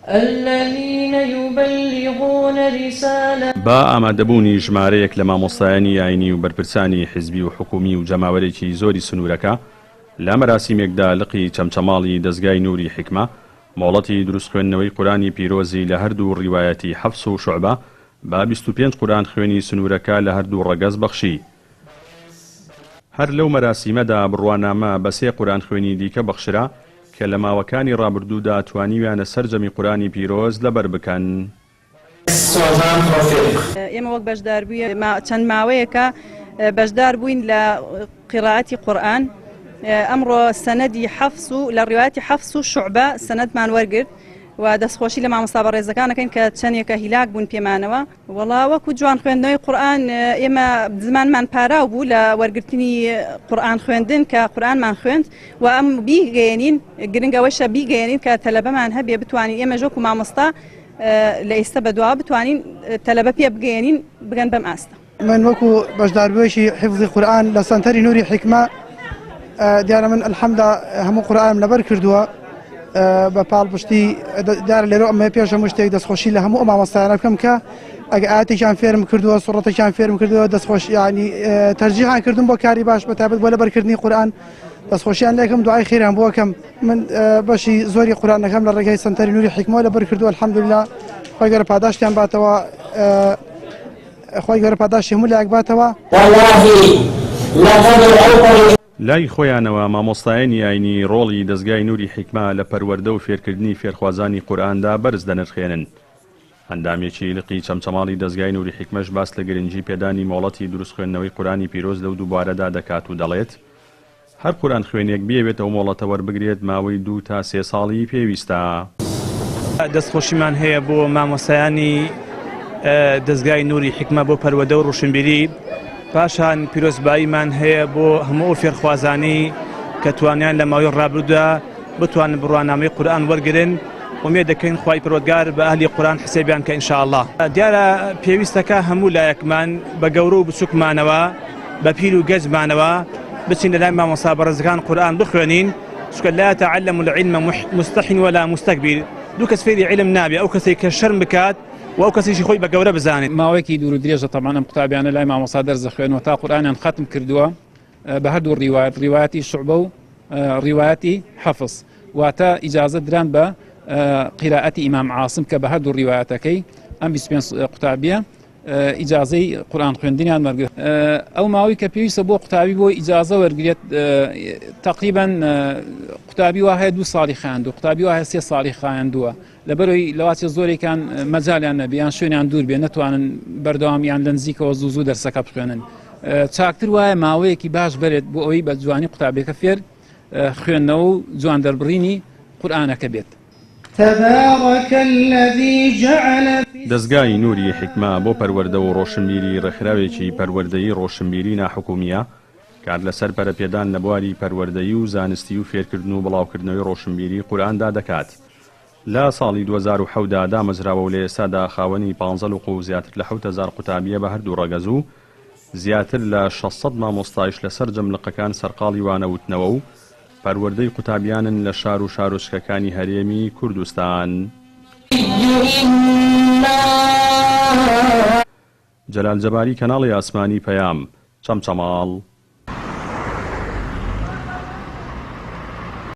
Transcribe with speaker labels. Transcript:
Speaker 1: الذين يبلغون رسالة
Speaker 2: با ئامادەبوونی ژمارەیەک لە مامۆستایانی ئاینی و بەرپرسانی حیزبی و حکومی و جەماوەرێکی زۆری سنوورەکە لە مەراسیمێکدا لقی چەمچەماڵی دەستگای نووری حکمە مۆڵەتی دروست خوێندنەوەی قورانی پیرۆزی لە هەردوو ڕیوایەتی حەفس و شوعبە با 25 قوران خوێنی سنوورەکە لە هەردوو ڕەگەز بەخشی. هەر لەو مەراسیمەدا بڕوانامە بە 3 قوران خوێنی دیکە بەخشرا کە لە ماوەکانی ڕابردوودا توانیویانە سەرجەمی قورانی پیرۆز لەبەر بکەن.
Speaker 3: ئێمە وەک بەشدار بووین چەند ماوەیەکە بەشدار بووین لە قیراءەتی قورئان. ئەمڕۆ سەنەدی حەفس و لە ڕیوایەتی حەفس و شوعبە سەنەدمان وەرگرت و دەستخۆشی لە مامۆستا بەڕێزەکانەکەین کە چەندێکە هیلاک بوون پێمانەوە. وەڵا وەکو جوان خوێندنەوەی قورئان ئێمە زمانمان پاراو بوو لە وەرگرتنی قورئان خوێندن کە قورئانمان خوێند و ئەم بیگەێنین گرنگەوەیشە بیگەێنین کە تەلەبەمان هەبێ بتوانین ئێمە ژۆک و مامۆستا لە ئێستا بەدوا بتوانین تەلەبە پێ بگەێنین بگەن بەم ئاستە.
Speaker 4: من وەکو بەشداربوویەکی حیفزی قورئان لە سەنتەری نووری حکمە دیارە من الحەمدا هەموو قورئانم لەبەر کردووە بە پاڵپشتی دیارە لێرە ئەمە پێش هەموو شتێک دەستخۆشی لە هەموو مامۆستایانە بکەم کە ئەگە ئاەتێکیان فێرم کردووە سوڕەتێکیان فێرم کردووە دەستخۆش ینی تەرجیحان کردم بۆ کاری باش بەتابەت بۆ لەبەرکردنی قورئان دەستخۆشیان لێکم دوعای خێران بۆ کەم من بەشی زۆری قورئانەکەم لە ڕێگەی سەنتەری نووری حکمەوە لەبەر کردووە الحەمدوللا خۆی گەورە پاداشتیان باتەوە خۆی گەورە پاداشتی هەموو لایەک باتەوە.
Speaker 2: لای خۆیانەوە مامۆستایانی ئاینی ڕۆڵی دەستگای نووری حکمە لە پەروەردە و فێرکردنی فێرخوازانی قورئاندا بەرز دەنرخێنن. هەندامێکی لقی چەمچەماڵی دەستگای نووری حکمەش باس لە گرنگی پێدانی مۆڵەتی دروست خوێندنەوەی قورانی پیرۆز لەو دووبارەدا دەکات و دەڵێت هەر قورئان خوێنێک بێوێتەوە مۆڵەتە وەربگرێت ماوەی 2 تا 3 ساڵی پێویستە.
Speaker 5: دەستخۆشیمان هەیە بۆ مامۆستایانی دەستگای نووری حکمە بۆ پەروەردە و ڕوشنبیری. پاشان پیرۆزباییمان هەیە بۆ هەموو فێرخوازانی کە توانیان لە ماوەی ڕابردوودا بتوانن بڕوانامەی قورئان وەرگرن. ومێ دەکەین خوای پەروەردگار بە ئەهلی قورئان حسێبیان کە ئینشاءالله. دیارە پێویستەکە هەموو لایەکمان بە گەورە و بچووکمانەوە بە پیر و گەنجمانەوە بچین لەلای مامۆستا بەڕێزەکان قورئان بخوێنین چونکە لا يتعلم العلم مستحن ولا مستكبر. دوو کەس فێری عیلم نابێ ئەو کەسێک کە شەرم بکات و ئەو کەسێکی خۆی بە گەورە بزانێت.
Speaker 6: ماوەیەکی دوور و درێژە تەمەەن قوتابیانە لای مامۆستا دەرزە خوێنەوە تا قورئانیان ختم کردووە بە هەردوو ڕیوایەت ڕیوایەتی شوعبە و ڕیوایەتی حەفس واتە ئیجازە دران بە قیراءەتی ئیمام عاصم کە بە هەردوو ڕیوایەتەکەی ئەم 25 قوتابیە ئیجازەی قورئان خوێندنیان وەرگرت. ئەو ماوەی کە پێویستە بۆ قوتابی بۆ ئیجازە وەرگرێت تقریبا قوتابی وا هەیە 2 ساڵی خاندووە قوتابی وا هەیە 3 ساڵی خایاندووە لەبەرەوەی لەواتە زۆرێکان مەجالیان نەبیان شوێنیان دوور بێ نەتوانن بەردەوامیان لە نزیکەوە زوو دەرسەکە بخوێنن. چاکتر وایە ماوەیەکی باش بێت بۆ ئەوەی بە جوانی قوتابێکە فێر خوێندنەوە و جوان دەربڕینی قورئانەکە بێت.
Speaker 2: دەستگای نووری حکمە بۆ پەروەردە و ڕۆشنبیری ڕێکخراوێکی پەروەردەیی ڕۆشنبیری ناحکومیە کار لەسەر پەرەپێدان لە بواری پەروەردەیی و زانستی و فێرکردن و بڵاوکردنەوەی ڕۆشنبیری قورئاندا دەکات. لە ساڵی 2010دا دامەزراوە و لە ئێستادا خاوەنی 15 و زیاتر لە 7000 قوتابیە بە هەردوو ڕەگەز و زیاتر لە 600 مامۆستایش لەسەر جەملقەکان سەرقاڵی وانەوتنەوە و پەروەردەی قوتابیانن لە شار و شارۆچکەکانی هەرێمی کوردستان. جەلال جەباری کەناڵی ئاسمانی پەیام چەمچەماڵ.